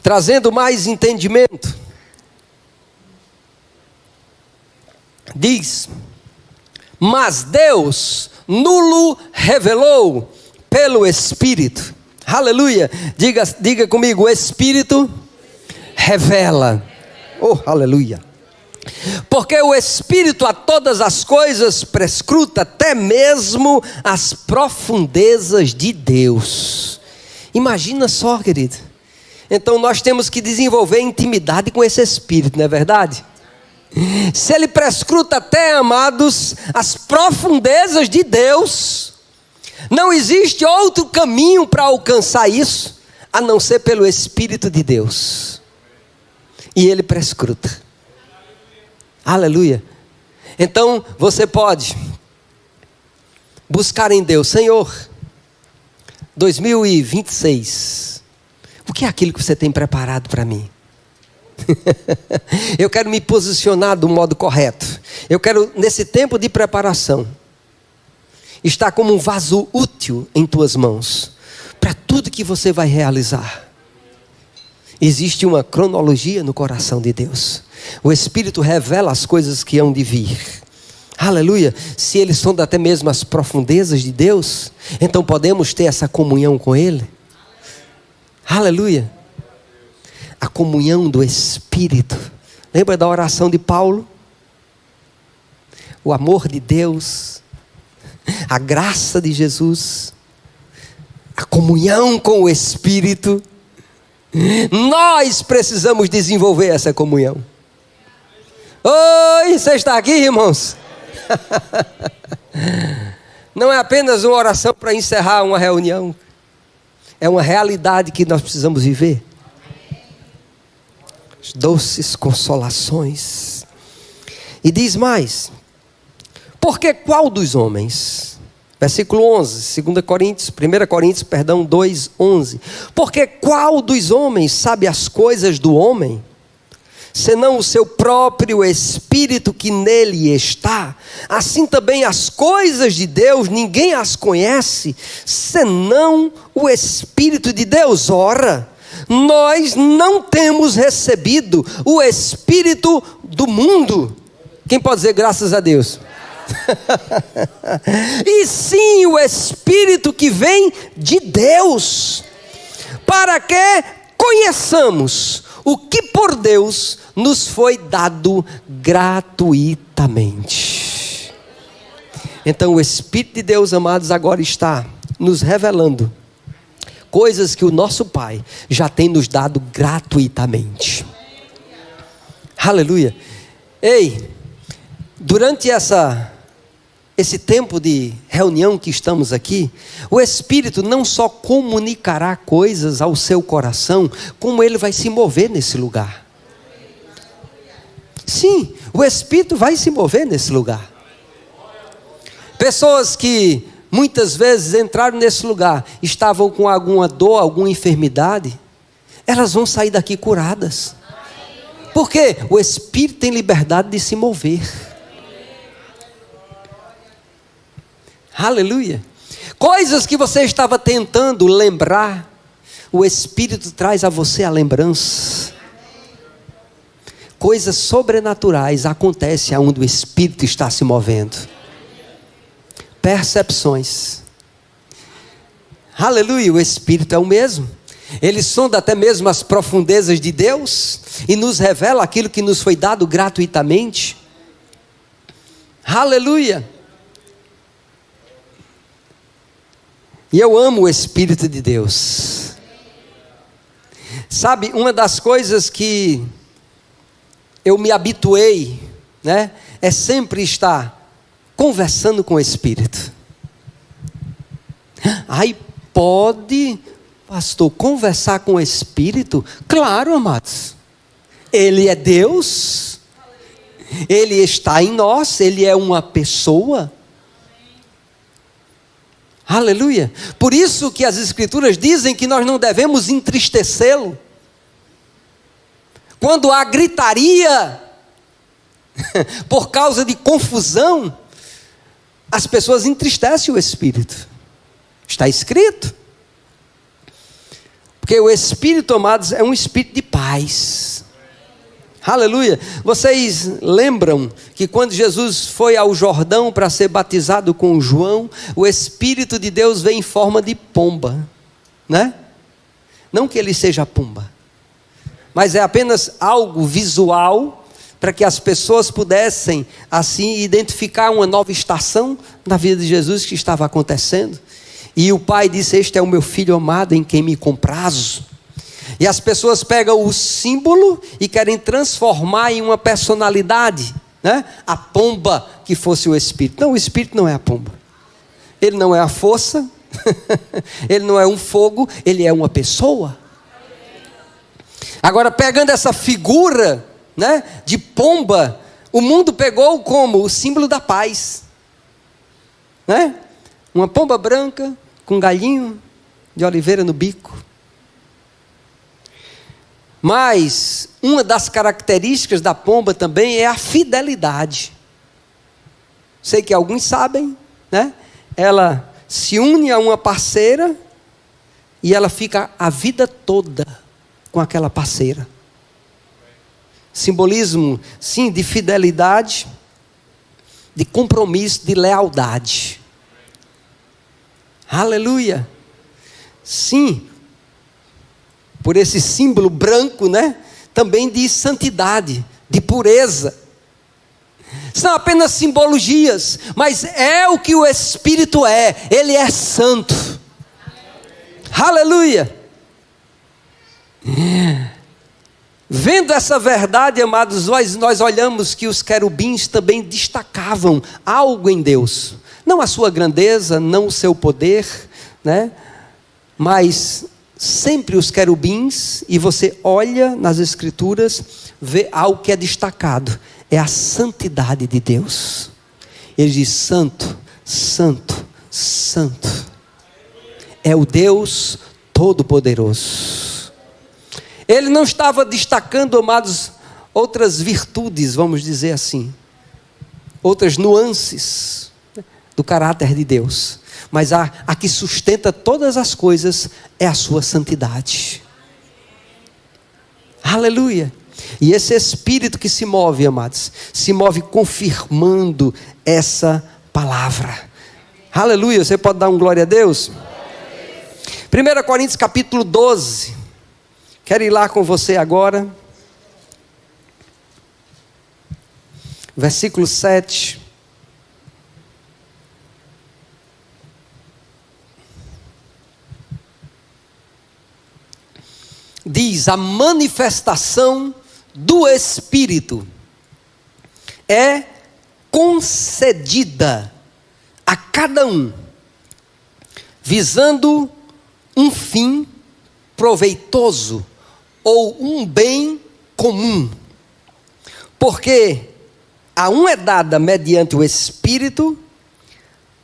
S1: trazendo mais entendimento, diz: mas Deus nulo revelou pelo Espírito. Aleluia. Diga comigo, o Espírito revela. Oh, aleluia. Porque o Espírito a todas as coisas perscruta, até mesmo as profundezas de Deus. Imagina só, querido. Então nós temos que desenvolver intimidade com esse Espírito, não é verdade? Se ele perscruta até, amados, as profundezas de Deus, não existe outro caminho para alcançar isso, a não ser pelo Espírito de Deus. E ele perscruta. Aleluia. Então você pode buscar em Deus: Senhor, 2026, o que é aquilo que você tem preparado para mim? Eu quero me posicionar do modo correto. Eu quero, nesse tempo de preparação, estar como um vaso útil em tuas mãos. para tudo que você vai realizar. Existe uma cronologia no coração de Deus. O Espírito revela as coisas que hão de vir. Aleluia. Se Ele sonda até mesmo as profundezas de Deus, então podemos ter essa comunhão com Ele. Aleluia. A comunhão do Espírito. Lembra da oração de Paulo? O amor de Deus, a graça de Jesus, a comunhão com o Espírito. Nós precisamos desenvolver essa comunhão. Oi, você está aqui, irmãos? Não é apenas uma oração para encerrar uma reunião. É uma realidade que nós precisamos viver. As doces consolações. E diz mais: porque qual dos homens? Versículo 11, 1 Coríntios, 2, 11. Porque qual dos homens sabe as coisas do homem, senão o seu próprio espírito que nele está? Assim também as coisas de Deus, ninguém as conhece, senão o Espírito de Deus. Ora, nós não temos recebido o Espírito do mundo. Quem pode dizer graças a Deus? E sim o Espírito que vem de Deus, para que conheçamos o que por Deus nos foi dado gratuitamente. Então o Espírito de Deus, amados, agora está nos revelando coisas que o nosso Pai já tem nos dado gratuitamente. Aleluia. Ei, durante esse tempo de reunião que estamos aqui, o Espírito não só comunicará coisas ao seu coração, como ele vai se mover nesse lugar. Sim, o Espírito vai se mover nesse lugar. Pessoas que muitas vezes entraram nesse lugar, estavam com alguma dor, alguma enfermidade, elas vão sair daqui curadas. Por quê? O Espírito tem liberdade de se mover. Aleluia. Coisas que você estava tentando lembrar, o Espírito traz a você a lembrança. Coisas sobrenaturais acontecem onde o Espírito está se movendo. Percepções. Aleluia, o Espírito é o mesmo. Ele sonda até mesmo as profundezas de Deus e nos revela aquilo que nos foi dado gratuitamente. Aleluia. E eu amo o Espírito de Deus. Sabe, uma das coisas que eu me habituei, né, é sempre estar conversando com o Espírito. Aí pode, pastor, conversar com o Espírito? Claro, amados. Ele é Deus. Ele está em nós. Ele é uma pessoa. Aleluia. Por isso que as Escrituras dizem que nós não devemos entristecê-lo. Quando há gritaria, por causa de confusão, as pessoas entristecem o Espírito. Está escrito. Porque o Espírito, amados, é um Espírito de paz. Aleluia. Vocês lembram que quando Jesus foi ao Jordão para ser batizado com João, o Espírito de Deus veio em forma de pomba, né? Não que ele seja pomba, mas é apenas algo visual para que as pessoas pudessem assim identificar uma nova estação na vida de Jesus que estava acontecendo. E o Pai disse: este é o meu Filho amado em quem me comprazo. E as pessoas pegam o símbolo e querem transformar em uma personalidade, né? A pomba que fosse o Espírito. Não, o Espírito não é a pomba. Ele não é a força. Ele não é um fogo. Ele é uma pessoa. Agora, pegando essa figura, né, de pomba, o mundo pegou como o símbolo da paz, né? Uma pomba branca com um galhinho de oliveira no bico. Mas uma das características da pomba também é a fidelidade. Sei que alguns sabem, né? Ela se une a uma parceira e ela fica a vida toda com aquela parceira. Simbolismo, sim, de fidelidade, de compromisso, de lealdade. Aleluia. Sim, por esse símbolo branco, né? Também de santidade, de pureza. São apenas simbologias, mas é o que o Espírito é. Ele é santo. Aleluia. Vendo essa verdade, amados, nós olhamos que os querubins também destacavam algo em Deus. Não a sua grandeza, não o seu poder, né? Mas sempre os querubins, e você olha nas Escrituras, vê algo que é destacado. É a santidade de Deus. Ele diz: santo, santo, santo. É o Deus Todo-Poderoso. Ele não estava destacando, amados, outras virtudes, vamos dizer assim, outras nuances do caráter de Deus, mas a que sustenta todas as coisas é a sua santidade. Aleluia. E esse Espírito que se move, amados, se move confirmando essa palavra. Aleluia. Você pode dar um glória a Deus? 1 Coríntios capítulo 12. Quero ir lá com você agora. Versículo 7. Diz: a manifestação do Espírito é concedida a cada um, visando um fim proveitoso ou um bem comum. Porque a um é dada mediante o Espírito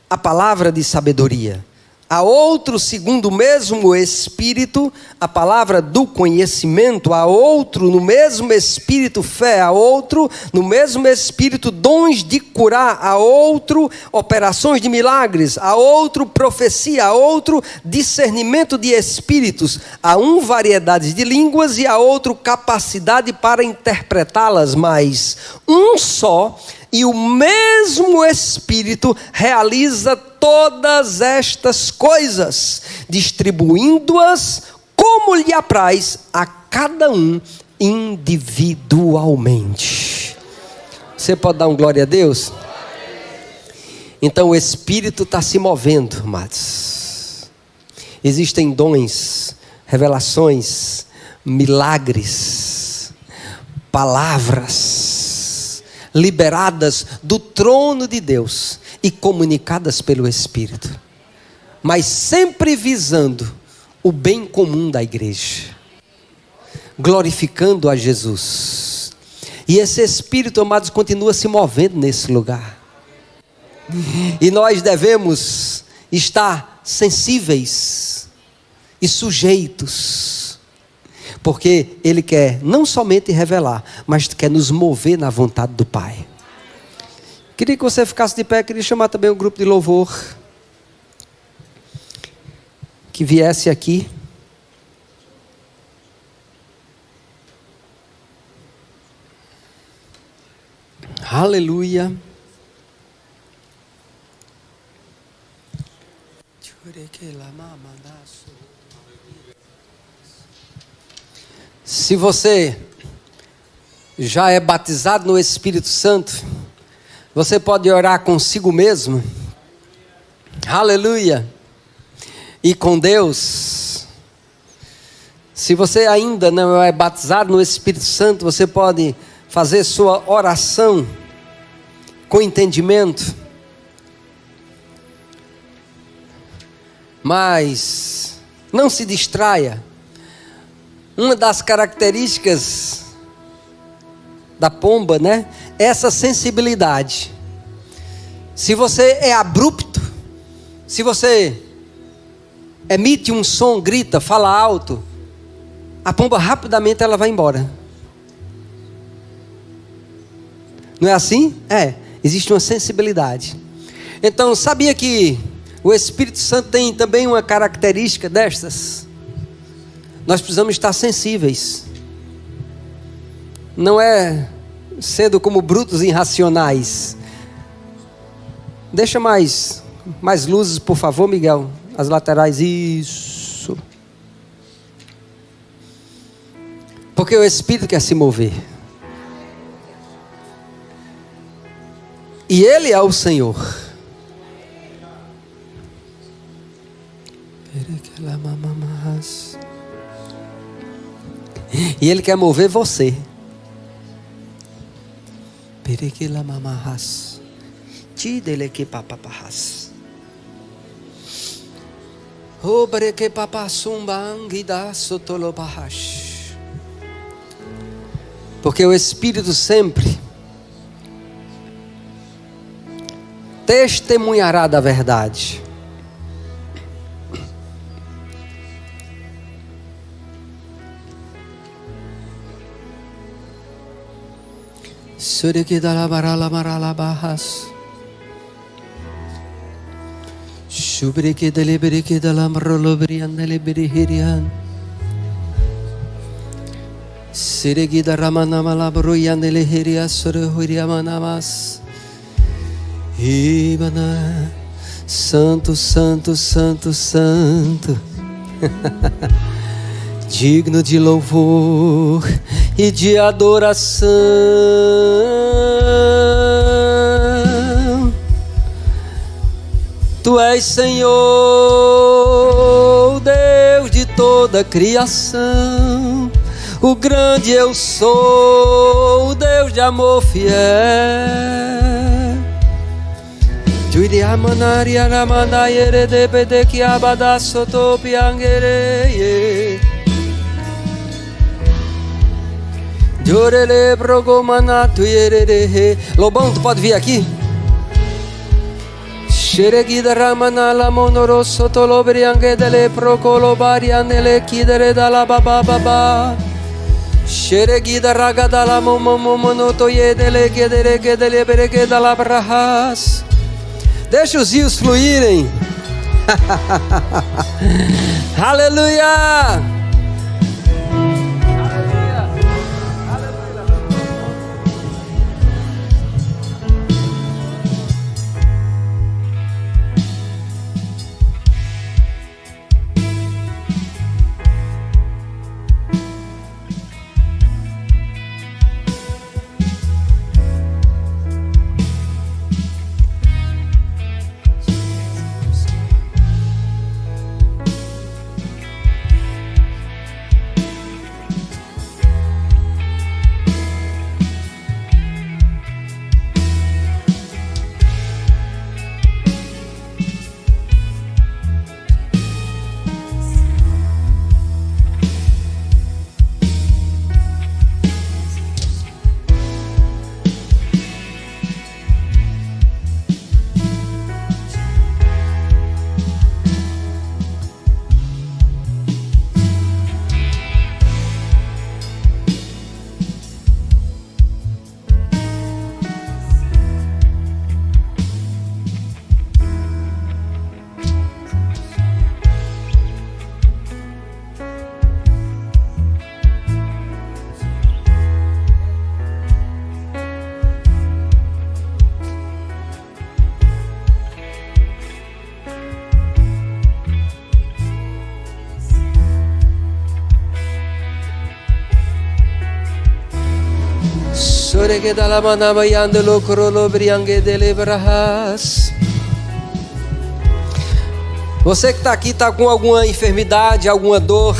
S1: a palavra de sabedoria, a outro, segundo o mesmo Espírito, a palavra do conhecimento, a outro, no mesmo Espírito, fé, a outro, no mesmo Espírito, dons de curar, a outro, operações de milagres, a outro, profecia, a outro, discernimento de espíritos, a um, variedades de línguas, e a outro, capacidade para interpretá-las, mas um só e o mesmo Espírito realiza todas estas coisas, distribuindo-as como lhe apraz a cada um individualmente. Você pode dar um glória a Deus? Então o Espírito está se movendo, amados. Existem dons, revelações, milagres, palavras liberadas do trono de Deus e comunicadas pelo Espírito, mas sempre visando o bem comum da igreja, glorificando a Jesus. E esse Espírito, amados, continua se movendo nesse lugar, e nós devemos estar sensíveis e sujeitos, porque Ele quer não somente revelar, mas quer nos mover na vontade do Pai. Queria que você ficasse de pé. Queria chamar também o grupo de louvor que viesse aqui. Aleluia. Se você já é batizado no Espírito Santo, você pode orar consigo mesmo. Aleluia. E com Deus. Se você ainda não é batizado no Espírito Santo, você pode fazer sua oração com entendimento. Mas não se distraia. Uma das características da pomba, né? É essa sensibilidade. Se você é abrupto, se você emite um som, grita, fala alto, a pomba rapidamente ela vai embora. Não é assim? É, existe uma sensibilidade. Então, sabia que O Espírito Santo tem também uma característica destas. Nós precisamos estar sensíveis. Não é sendo como brutos e irracionais. Deixa mais luzes, por favor, Miguel. As laterais, isso. Porque o Espírito quer se mover. E Ele é o Senhor. E Ele quer mover você. Porque o Espírito sempre testemunhará da verdade. Santo, santo, santo, santo. Digno de louvor e de adoração. Tu és Senhor, Deus de toda a criação. O grande eu sou, o Deus de amor fiel. Lobão, tu pode vir aqui? Xereguida ramanala monoroso tolobriangue dele procolobarianele kidere dala bababa. Xereguida ragadala momomomonoto yedele kedere kedele bereke dala brahas. Deixa os rios fluírem. Aleluia. Você que está aqui está com alguma enfermidade, alguma dor,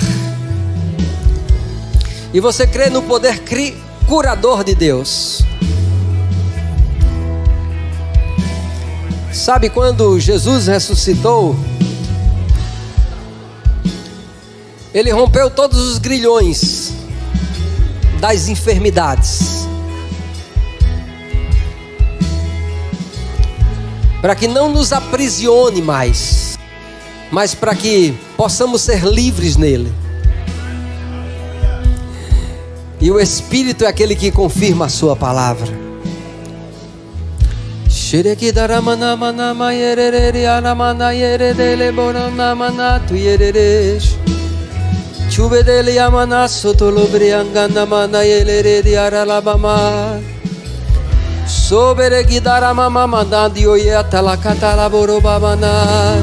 S1: e você crê no poder curador de Deus. Sabe quando Jesus ressuscitou? Ele rompeu todos os grilhões das enfermidades, para que não nos aprisione mais, mas para que possamos ser livres nele. E o Espírito é aquele que confirma a sua palavra. Sherekidaramana mana mayerere aramana yeredele borona mana tu yereresh. Chubedele amana sotolo briangana mana yelere di aralabama. Soberekidaramama mandandi oyatala katala borobamana.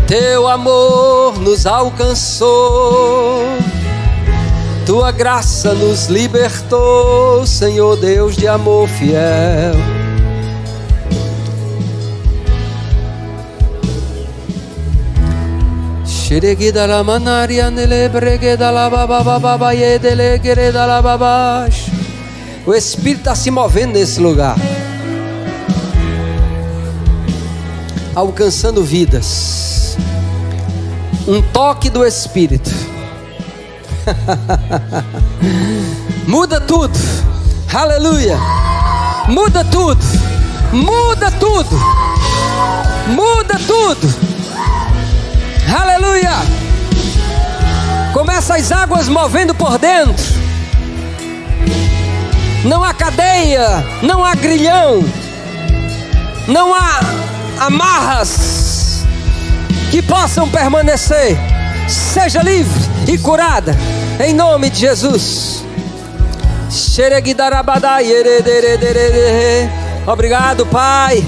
S1: Teu amor nos alcançou, tua graça nos libertou, Senhor Deus de amor fiel. O Espírito está se movendo nesse lugar, alcançando vidas. Um toque do Espírito muda tudo. Aleluia. Muda tudo. Muda tudo. Muda tudo. Aleluia. Começa as águas movendo por dentro. Não há cadeia, não há grilhão, não há amarras que possam permanecer. Seja livre e curada em nome de Jesus. Obrigado, Pai.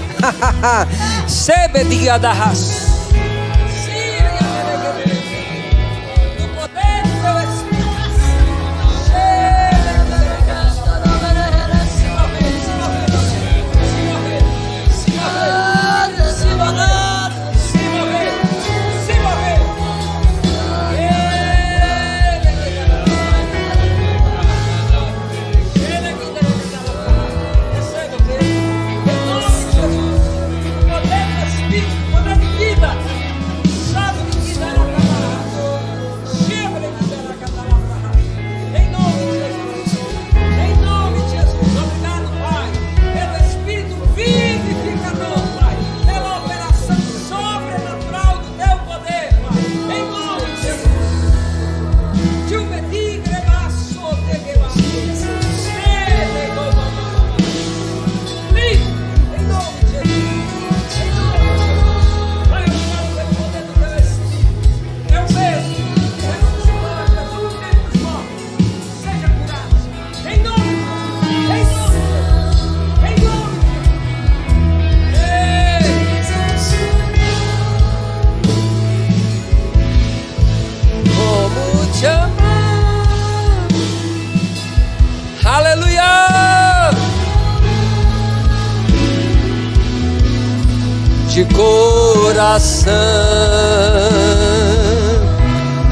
S1: De coração,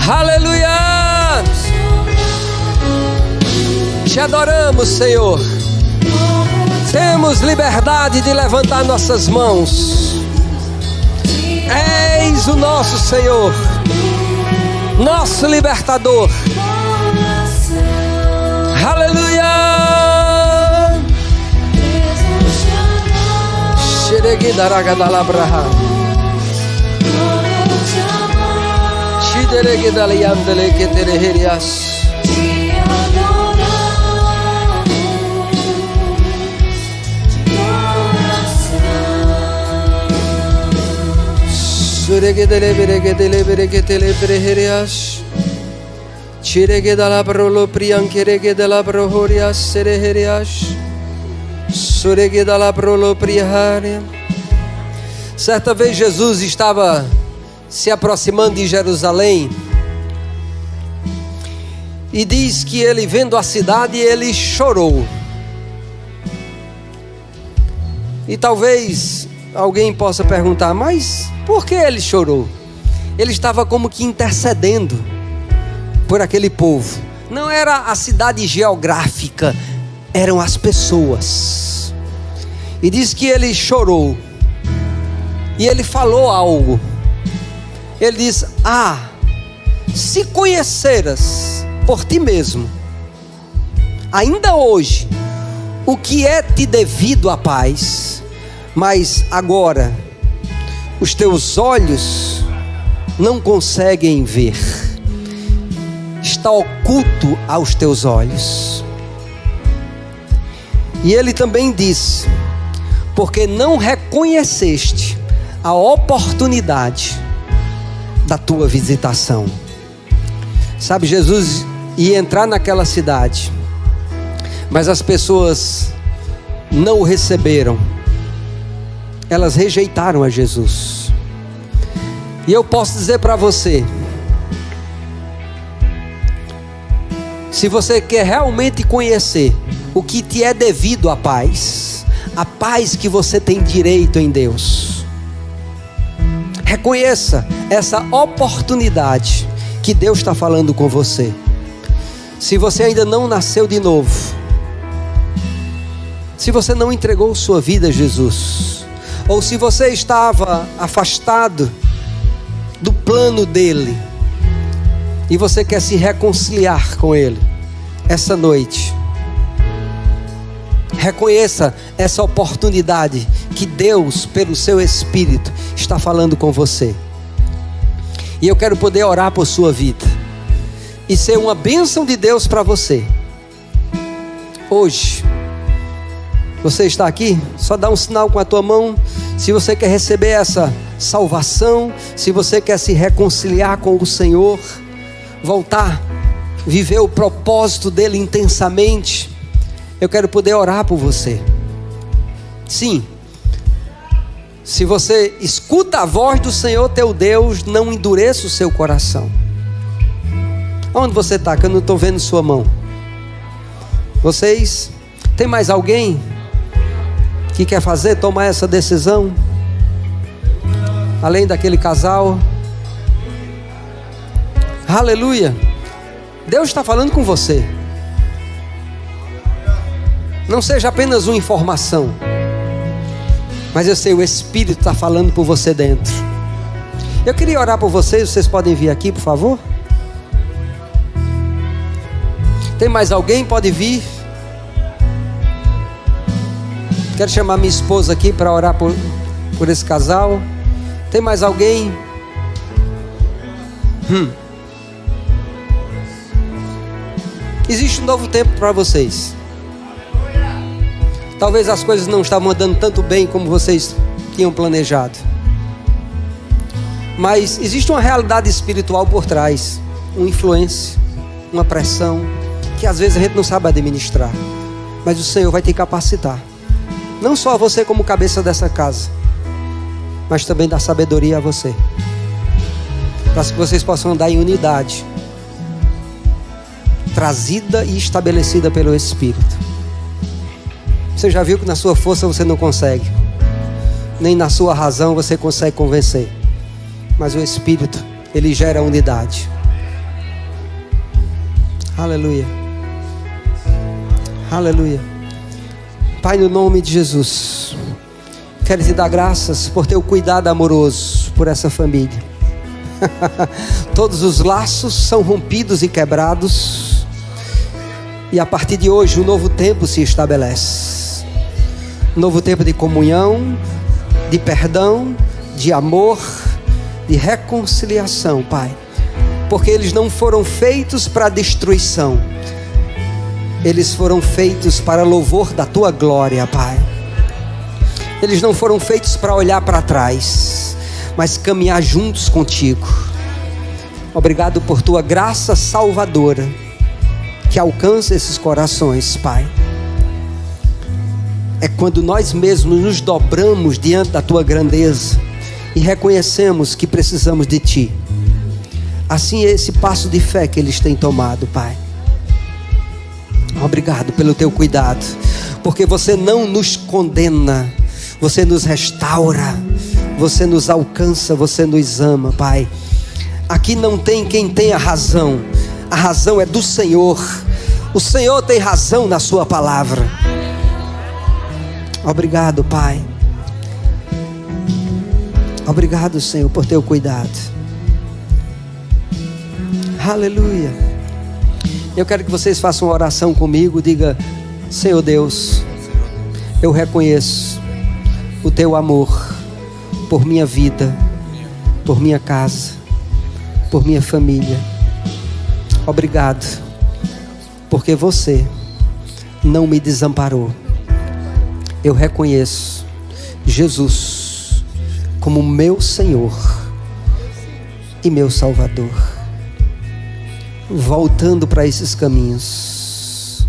S1: aleluia. Te adoramos, Senhor. Temos liberdade de levantar nossas mãos. És o nosso Senhor, nosso libertador. Aleluia. Sheregidaragadabraha. Shideregidaliamdele ketereherias. Suregedele beregedele beregedele bereherias. Chiregedalabrolo priankeregedalabrohorias sereherias. Certa vez Jesus estava se aproximando de Jerusalém e diz que ele, vendo a cidade, ele chorou. E talvez alguém possa perguntar, mas por que ele chorou? Ele estava como que intercedendo por aquele povo. Não era a cidade geográfica, eram as pessoas. E diz que ele chorou. E ele falou algo. Ele diz: se conheceras por ti mesmo, ainda hoje, o que é te devido à paz, mas agora os teus olhos não conseguem ver. Está oculto aos teus olhos. E ele também diz: porque não reconheceste a oportunidade da tua visitação. Sabe, Jesus ia entrar naquela cidade, mas as pessoas não o receberam. Elas rejeitaram a Jesus. E eu posso dizer para você, se você quer realmente conhecer o que te é devido à paz, a paz que você tem direito em Deus, reconheça essa oportunidade que Deus está falando com você. Se você ainda não nasceu de novo, se você não entregou sua vida a Jesus, ou se você estava afastado do plano dele, e você quer se reconciliar com ele, essa noite, reconheça essa oportunidade que Deus, pelo seu Espírito, está falando com você. E eu quero poder orar por sua vida e ser uma bênção de Deus para você. Hoje, você está aqui, só dá um sinal com a tua mão, se você quer receber essa salvação, se você quer se reconciliar com o Senhor, voltar, viver o propósito dele intensamente. Eu quero poder orar por você. Sim, se você escuta a voz do Senhor teu Deus, não endureça o seu coração. Onde você está? Que eu não estou vendo sua mão. Vocês, tem mais alguém que quer tomar essa decisão? Além daquele casal. Aleluia. Deus está falando com você. Não seja apenas uma informação, mas eu sei, o Espírito está falando por você dentro. Eu queria orar por vocês. Vocês podem vir aqui, por favor? Tem mais alguém? Pode vir. Quero chamar minha esposa aqui para orar por esse casal. Tem mais alguém? Existe um novo tempo para vocês. Talvez as coisas não estavam andando tanto bem como vocês tinham planejado, mas existe uma realidade espiritual por trás, uma influência, uma pressão, que às vezes a gente não sabe administrar, mas o Senhor vai te capacitar, não só você como cabeça dessa casa, mas também dar sabedoria a você, para que vocês possam andar em unidade, trazida e estabelecida pelo Espírito. Você já viu que na sua força você não consegue, nem na sua razão você consegue convencer, mas o Espírito, ele gera unidade. Aleluia. Aleluia. Pai, no nome de Jesus, quero te dar graças por teu cuidado amoroso por essa família. Todos os laços são rompidos e quebrados, e a partir de hoje um novo tempo se estabelece. Um novo tempo de comunhão, de perdão, de amor, de reconciliação, Pai. Porque eles não foram feitos para destruição, eles foram feitos para louvor da Tua glória, Pai. Eles não foram feitos para olhar para trás, mas caminhar juntos contigo. Obrigado por Tua graça salvadora, que alcança esses corações, Pai. É quando nós mesmos nos dobramos diante da Tua grandeza e reconhecemos que precisamos de Ti. Assim é esse passo de fé que eles têm tomado, Pai. Obrigado pelo Teu cuidado, porque você não nos condena, você nos restaura, você nos alcança, você nos ama, Pai. Aqui não tem quem tenha razão, a razão é do Senhor. O Senhor tem razão na sua palavra. Obrigado, Pai. Obrigado, Senhor, por teu cuidado. Aleluia. Eu quero que vocês façam uma oração comigo. Diga: Senhor Deus, eu reconheço o teu amor por minha vida, por minha casa, por minha família. Obrigado, porque você não me desamparou. Eu reconheço Jesus como meu Senhor e meu Salvador. Voltando para esses caminhos,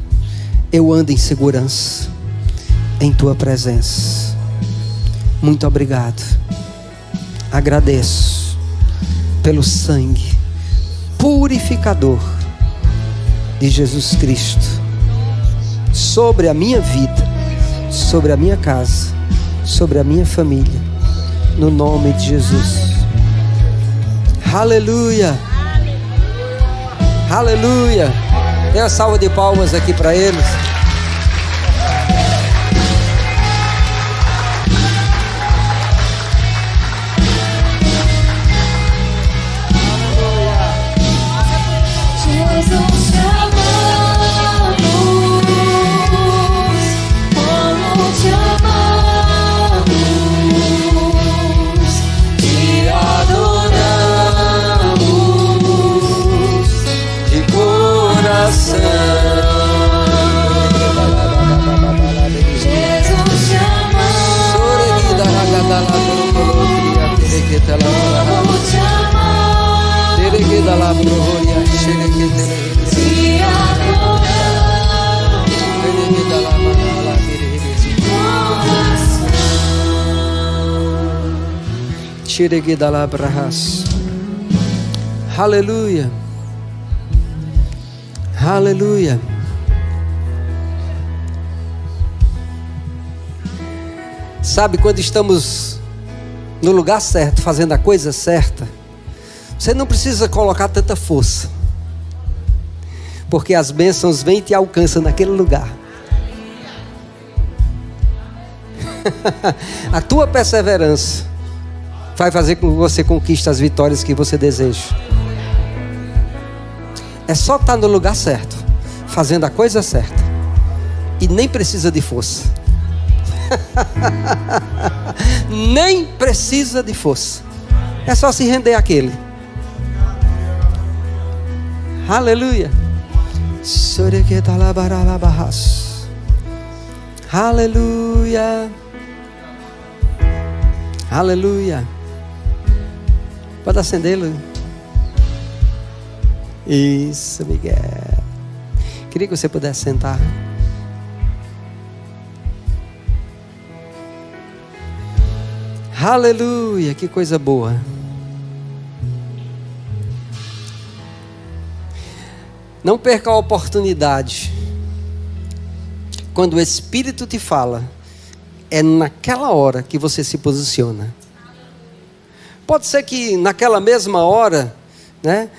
S1: eu ando em segurança em tua presença. Muito obrigado. Agradeço pelo sangue purificador de Jesus Cristo sobre a minha vida, sobre a minha casa, sobre a minha família, no nome de Jesus. Aleluia, aleluia. Dê uma salva de palmas aqui para eles. Aleluia, aleluia. Sabe, quando estamos no lugar certo, fazendo a coisa certa, você não precisa colocar tanta força, porque as bênçãos vêm e te alcançam naquele lugar. A tua perseverança vai fazer com que você conquiste as vitórias que você deseja. É só estar no lugar certo, fazendo a coisa certa, e nem precisa de força. Nem precisa de força. É só se render àquele. Aleluia. Aleluia. Aleluia. Pode acendê-lo. Isso, Miguel. Queria que você pudesse sentar. Aleluia, que coisa boa. Não perca a oportunidade. Quando o Espírito te fala, é naquela hora que você se posiciona. Pode ser que naquela mesma hora, né?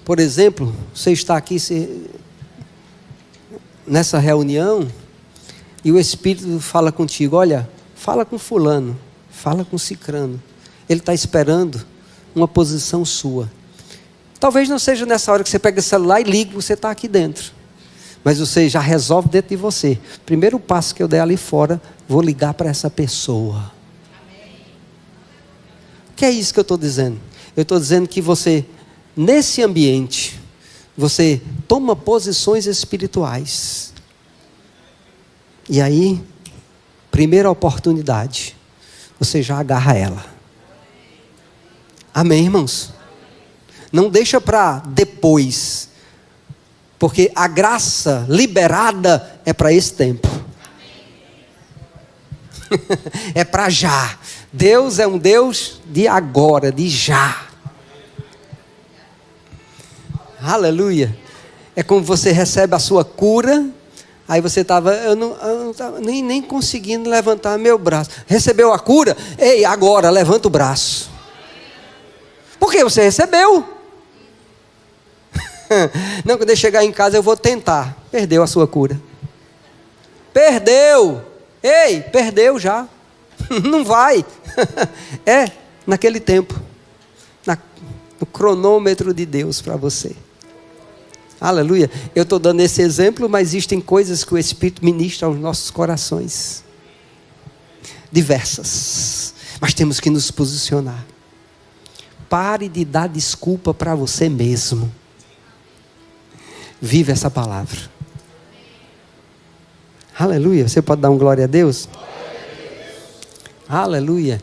S1: Por exemplo, você está aqui nessa reunião e o Espírito fala contigo: olha, fala com fulano, fala com cicrano. Ele está esperando uma posição sua. Talvez não seja nessa hora que você pega o celular e liga, você está aqui dentro. Mas você já resolve dentro de você. Primeiro passo que eu der ali fora, vou ligar para essa pessoa. O que é isso que eu estou dizendo? Eu estou dizendo que você, nesse ambiente, você toma posições espirituais. E aí, primeira oportunidade, você já agarra ela. Amém, irmãos? Não deixa para depois. Porque a graça liberada é para esse tempo. É para já. Deus é um Deus de agora, de já. Aleluia. É como você recebe a sua cura. Aí você estava, eu não tava nem conseguindo levantar meu braço. Recebeu a cura? Ei, agora levanta o braço. Porque você recebeu. Não, quando eu chegar em casa eu vou tentar. Perdeu a sua cura. Perdeu. Ei, perdeu já. Não vai. É naquele tempo. No cronômetro de Deus para você. Aleluia. Eu estou dando esse exemplo, mas existem coisas que o Espírito ministra aos nossos corações. Diversas. Mas temos que nos posicionar. Pare de dar desculpa para você mesmo. Vive essa palavra. Aleluia. Você pode dar um glória a Deus? Aleluia.